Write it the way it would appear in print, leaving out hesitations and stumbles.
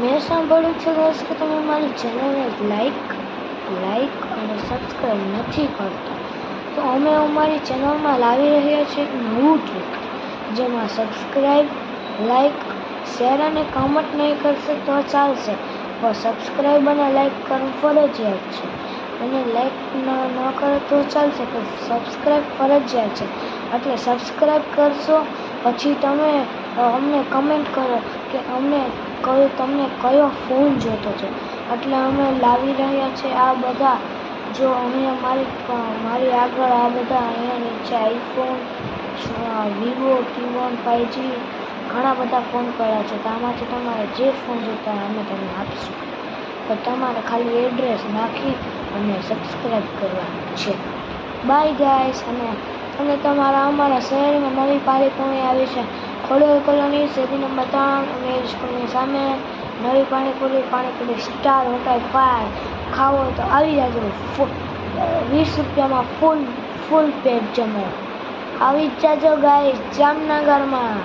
મેં સાંભળ્યું છે ગાઈસ કે તમે મારી ચેનલને લાઈક અને સબસ્ક્રાઈબ નથી કરતા, તો અમે અમારી ચેનલમાં લાવી રહ્યા છીએ નવું ટ્રીક, જેમાં સબસ્ક્રાઈબ, લાઈક, શેર અને કમેન્ટ નહીં કરશે તો ચાલશે, પણ સબસ્ક્રાઈબ અને લાઈક કરવું ફરજિયાત છે. અને લાઈક ન કરે તો ચાલશે, પણ સબસ્ક્રાઈબ ફરજિયાત છે. એટલે સબસ્ક્રાઈબ કરશો પછી તમે અમને કમેન્ટ કરો કે તમને કયો ફોન જોતો છે. એટલે અમે લાવી રહ્યા છે આ બધા, જો અહીંયા મારી આગળ આ બધા અહીંયા નીચે આઈફોન, વિવો T1 5G ઘણા બધા ફોન પડ્યા છે. તો આમાંથી તમારે જે ફોન જોતા હોય અમે તમને આપીશું, પણ તમારે ખાલી એડ્રેસ નાખી અને સબસ્ક્રાઈબ કરવાનું છે. Bye guys. અને અમારા શહેરમાં નવી પાણીપુરી આવી છે. ખોડિયાર કોલોની, શેરી નંબર 3, અમીર સ્કૂલની સામે નવી પાણીપુરી સ્ટાર હોટલ 5. ખાવો તો આવી જાજો. 20 રૂપિયામાં ફૂલ પેટ જમો. આવી જ જાજો ગાઈસ જામનગરમાં.